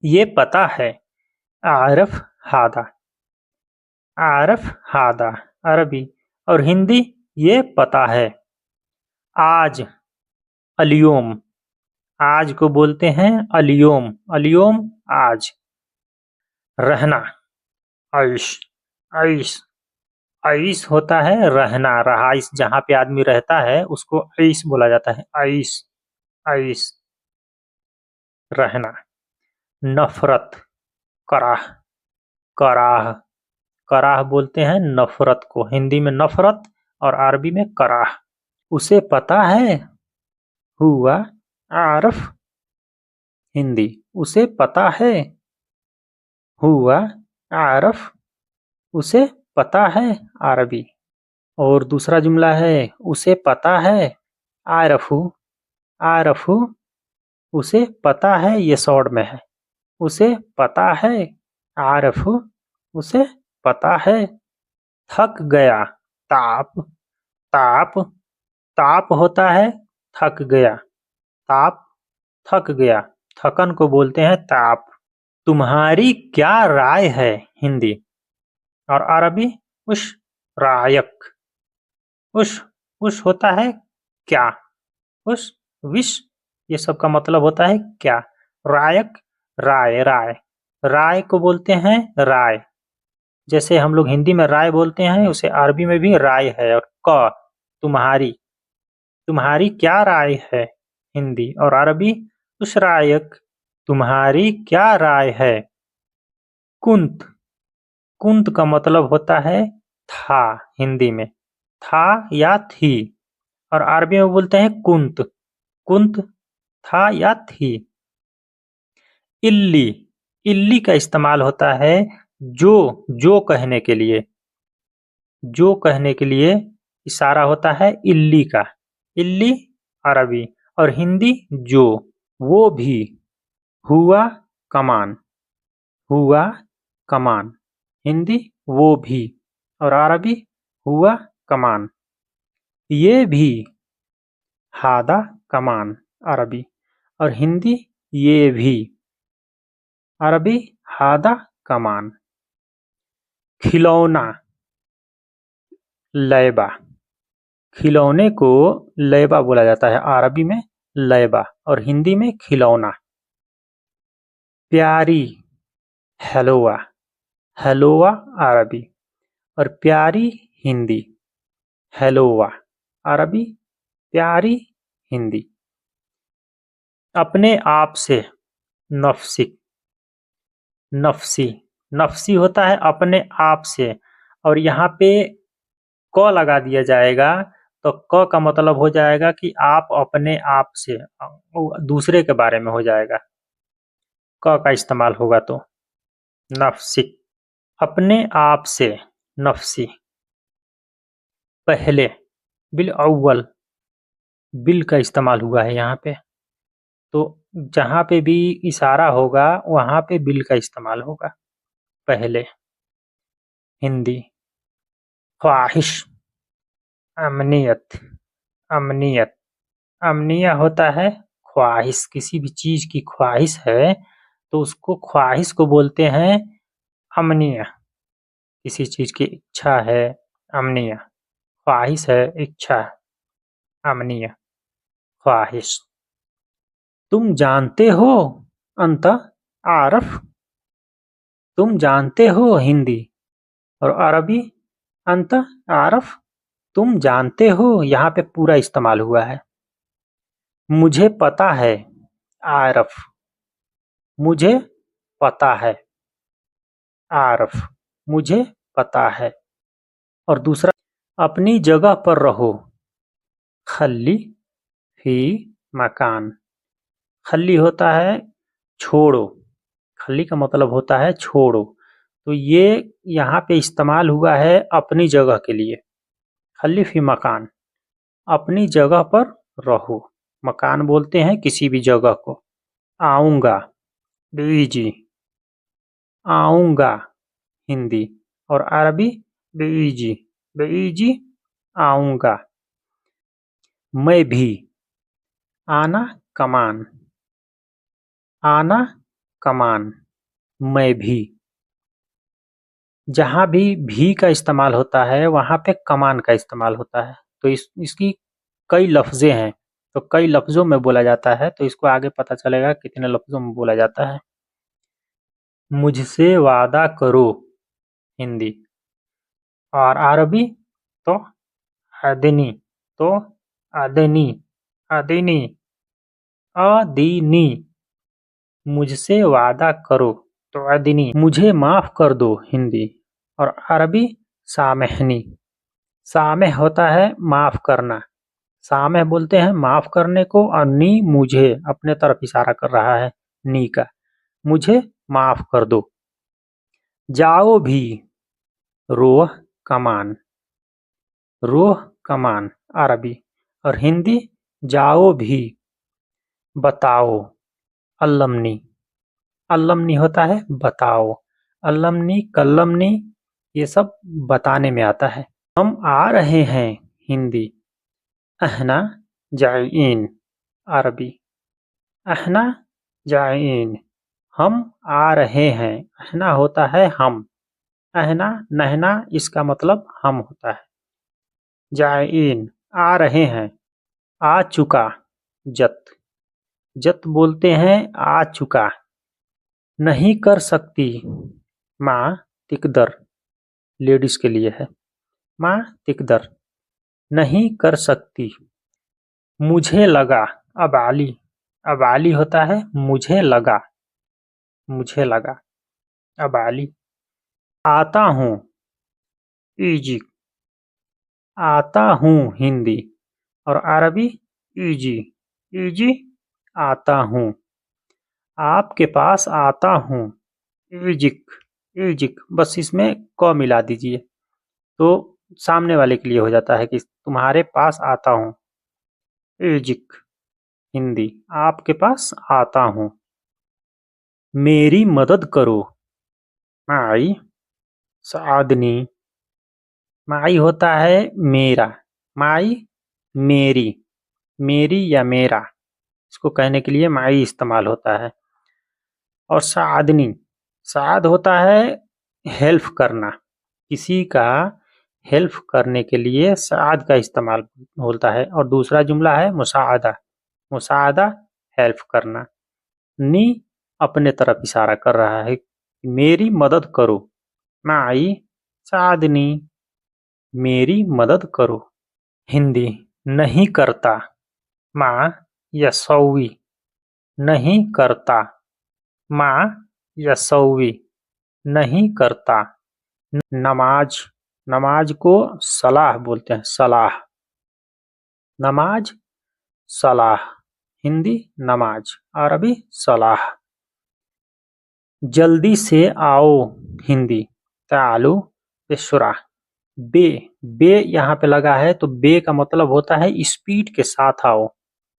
ये पता है। आरफ हादा। आरफ हादा अरबी। और हिंदी ये पता है। आज अलियोम। आज को बोलते हैं अलियोम। अलियोम आज। रहना आइश। आइश। आइश होता है रहना, रहाइश, जहाँ पे आदमी रहता है उसको आइश बोला जाता है। आइश। आइश रहना। नफरत कराह। कराह। कराह बोलते हैं नफरत को, हिंदी में नफरत और अरबी में कराह। उसे पता है। हुआ आरफ। हिंदी उसे पता है। हुआ आरफ। उसे पता है अरबी। और दूसरा जुमला है उसे पता है। आरफू। आरफू उसे पता है, ये शॉर्ट में है। उसे पता है। आरफू उसे पता है। थक गया। ताप। ताप। ताप होता है थक गया। ताप थक गया। थकन को बोलते हैं ताप। तुम्हारी क्या राय है। हिंदी और अरबी उश रायक। उश होता है क्या। उश विश ये सब का मतलब होता है क्या। रायक राय। राय। राय को बोलते हैं राय। जैसे हम लोग हिंदी में राय बोलते हैं उसे अरबी में भी राय है। और क तुम्हारी। तुम्हारी क्या राय है। हिंदी और अरबी उश रायक। तुम्हारी क्या राय है। कुंत। कुंत का मतलब होता है था। हिंदी में था या थी। और अरबी में बोलते हैं कुंत। कुंत था या थी। इल्ली। इल्ली का इस्तेमाल होता है जो कहने के लिए। जो कहने के लिए इशारा होता है इल्ली का। इल्ली अरबी और हिंदी जो। वो भी। हुआ कमान। हुआ कमान। हिंदी वो भी और अरबी हुआ कमान। ये भी। हादा कमान अरबी और हिंदी ये भी। अरबी हादा कमान। खिलौना लैबा। खिलौने को लैबा बोला जाता है, अरबी में लैबा और हिंदी में खिलौना। प्यारी हेलोआ। हेलोआ अरबी और प्यारी हिंदी। हेलोआ अरबी प्यारी हिंदी। अपने आप से। नफ्सी। नफ्सी। नफ्सी होता है अपने आप से और यहाँ पे क लगा दिया जाएगा तो क का मतलब हो जाएगा कि आप अपने आप से, दूसरे के बारे में हो जाएगा। क का इस्तेमाल होगा तो नफ्सी। अपने आप से। नफ्सी। पहले बिल अव्वल। बिल का इस्तेमाल हुआ है यहाँ पे, तो जहाँ पे भी इशारा होगा वहाँ पे बिल का इस्तेमाल होगा। पहले। हिंदी ख्वाहिश। अमनियत। अमनियत। अमनिया होता है ख्वाहिश, किसी भी चीज की ख्वाहिश है तो उसको ख्वाहिश को बोलते हैं अमनिया। किसी चीज की इच्छा है अमनिया। ख्वाहिश है इच्छा है। अमनिया ख्वाहिश। तुम जानते हो। अंत आरफ। तुम जानते हो हिंदी और अरबी अंत आरफ। तुम जानते हो यहाँ पे पूरा इस्तेमाल हुआ है। मुझे पता है। आरफ। मुझे पता है। आरफ मुझे पता है। और दूसरा अपनी जगह पर रहो। खल्ली फी मकान। खल्ली होता है छोड़ो। खल्ली का मतलब होता है छोड़ो, तो ये यहाँ पे इस्तेमाल हुआ है अपनी जगह के लिए। खल्ली फी मकान अपनी जगह पर रहो। मकान बोलते हैं किसी भी जगह को। आऊँगा बीजी। आऊँगा हिंदी और अरबी बीजी। बीजी आऊँगा। मैं भी। आना कमान। आना कमान, मैं भी। जहाँ भी का इस्तेमाल होता है वहाँ पे कमान का इस्तेमाल होता है। तो इसकी कई लफ्ज़ें हैं, तो कई लफ्ज़ों में बोला जाता है, तो इसको आगे पता चलेगा कितने लफ्ज़ों में बोला जाता है। मुझसे वादा करो, हिंदी। और अरबी तो अदनी, तो अदनी, अदनी, अदीनी। मुझसे वादा करो तो अदनी, मुझे माफ़ कर दो, हिंदी। और अरबी सामहनी। सामेह होता है माफ़ करना, सामेह बोलते हैं माफ़ करने को, और नी मुझे, अपने तरफ इशारा कर रहा है नी का, मुझे माफ़ कर दो। जाओ भी, रोह कमान, रोह कमान अरबी। और हिंदी जाओ भी। बताओ, अल्लमनी, अल्लमनी होता है बताओ, अल्लमनी, कल्लमनी, ये सब बताने में आता है। हम आ रहे हैं, हिंदी। अहना जाइन अरबी, अहना जाइन, हम आ रहे हैं। अहना होता है हम, अहना नहना इसका मतलब हम होता है। जाइन आ रहे हैं। आ चुका, जत, जत बोलते हैं आ चुका। नहीं कर सकती, माँ तिकदर, लेडीज के लिए है, माँ तिकदर, नहीं कर सकती। मुझे लगा, अबाली, अबाली होता है मुझे लगा, मुझे लगा, अबाली। आता हूँ, इजी, आता हूँ, हिंदी। और अरबी इजी, इजी, आता हूँ। आपके पास आता हूँ, इजिक, इजिक, बस इसमें क मिला दीजिए तो सामने वाले के लिए हो जाता है कि तुम्हारे पास आता हूँ, इजिक, हिंदी। आपके पास आता हूँ। मेरी मदद करो, माई सादनी, माई होता है मेरा, माई मेरी, मेरी या मेरा, इसको कहने के लिए माई इस्तेमाल होता है। और सादनी, साद होता है हेल्प करना, किसी का हेल्प करने के लिए साद का इस्तेमाल होता है। और दूसरा जुमला है मुसाअदा, मुसाअदा हेल्प करना। नी अपने तरफ इशारा कर रहा है, मेरी मदद करो, माई सादनी, मेरी मदद करो। हिंदी नहीं करता, माँ यसौवी, नहीं करता, माँ यसौवी, नहीं करता। नमाज, नमाज को सलाह बोलते हैं, सलाह, नमाज सलाह, हिंदी नमाज, अरबी सलाह। जल्दी से आओ, हिंदी तालु बेसुरा। बे, बे यहाँ पे लगा है तो बे का मतलब होता है स्पीड के साथ आओ,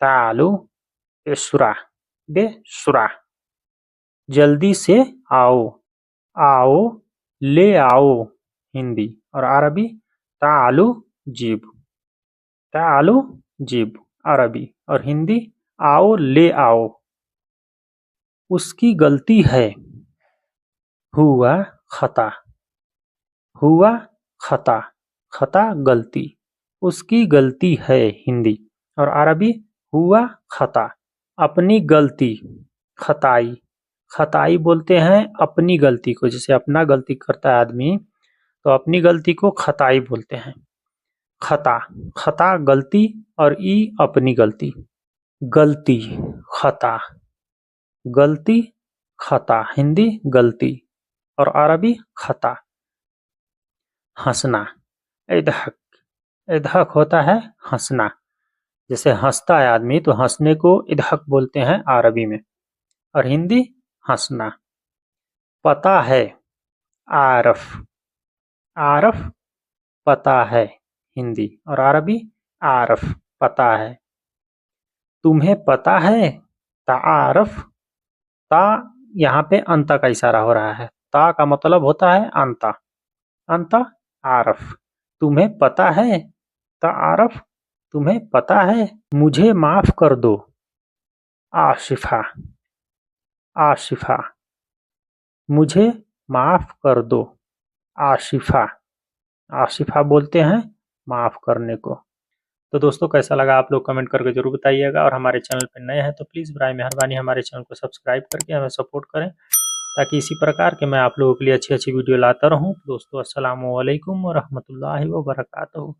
तालु बेसुरा, बेसुरा। जल्दी से आओ, आओ, ले आओ, हिंदी। और अरबी तालु जीब, तालु जीब अरबी। और हिंदी आओ ले आओ। उसकी गलती है, हुआ खता, हुआ खता, खता गलती, उसकी गलती है, हिंदी। और अरबी हुआ खता, अपनी गलती, खताई, खताई बोलते हैं अपनी गलती को, जैसे अपना गलती करता है आदमी तो अपनी गलती को खताई बोलते हैं। खता, खता गलती, और ई अपनी गलती, गलती, खता, गलती, खता, हिंदी गलती। और अरबी खता। हंसना, इधहक, इधहक होता है हंसना, जैसे हंसता है आदमी तो हंसने को इधहक बोलते हैं अरबी में। और हिंदी हंसना। पता है, आरफ, आरफ पता है, हिंदी। और अरबी आरफ पता है। तुम्हें पता है, तारफ, ता यहाँ पे अंता का इशारा हो रहा है, ता का मतलब होता है अंता, अंता आरफ। तुम्हें पता है, तारफ, तुम्हें पता है। मुझे माफ कर दो, आशिफा, आशिफा, मुझे माफ कर दो। आशिफा, आशिफा बोलते हैं माफ करने को। तो दोस्तों कैसा लगा आप लोग कमेंट करके जरूर बताइएगा, और हमारे चैनल पर नए हैं तो प्लीज़ बराए मेहरबानी हमारे चैनल को सब्सक्राइब करके हमें सपोर्ट करें, ताकि इसी प्रकार के मैं आप लोगों के लिए अच्छी अच्छी वीडियो लाता रहूं। दोस्तों अस्सलामु अलैकुम व रहमतुल्लाहि व बरकातहू।